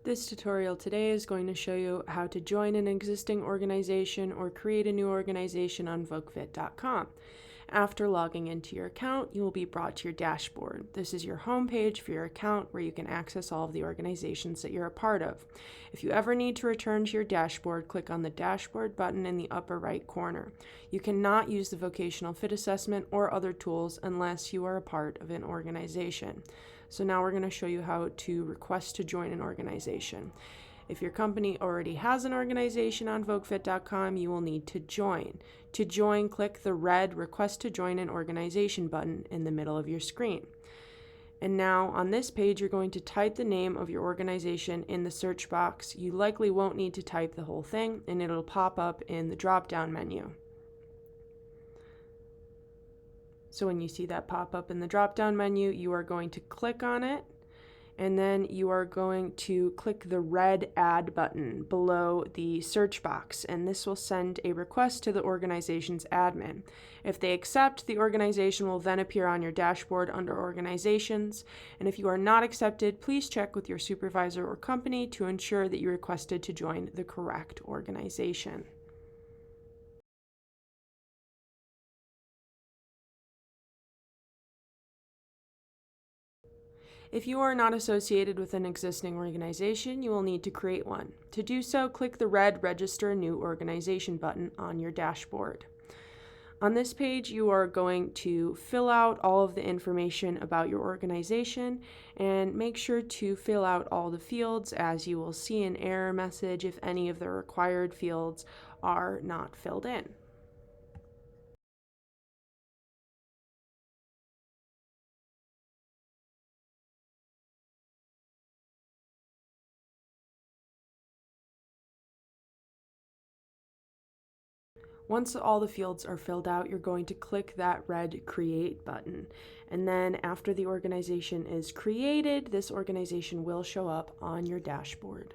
This tutorial today is going to show you how to join an existing organization or create a new organization on VoqueFit.com. After logging into your account, you will be brought to your dashboard. This is your home page for your account where you can access all of the organizations that you're a part of. If you ever need to return to your dashboard, click on the dashboard button in the upper right corner. You cannot use the vocational fit assessment or other tools unless you are a part of an organization. So now we're going to show you how to request to join an organization. If your company already has an organization on VoqueFit.com, you will need to join. To join, click the red Request to Join an Organization button in the middle of your screen. And now on this page, you're going to type the name of your organization in the search box. You likely won't need to type the whole thing, and it'll pop up in the drop-down menu. So when you see that pop up in the drop-down menu, you are going to click on it, and then you are going to click the red Add button below the search box, and this will send a request to the organization's admin. If they accept, the organization will then appear on your dashboard under Organizations, and if you are not accepted, please check with your supervisor or company to ensure that you requested to join the correct organization. If you are not associated with an existing organization, you will need to create one. To do so, click the red Register a New Organization button on your dashboard. On this page, you are going to fill out all of the information about your organization and make sure to fill out all the fields, as you will see an error message if any of the required fields are not filled in. Once all the fields are filled out, you're going to click that red Create button. And then after the organization is created, this organization will show up on your dashboard.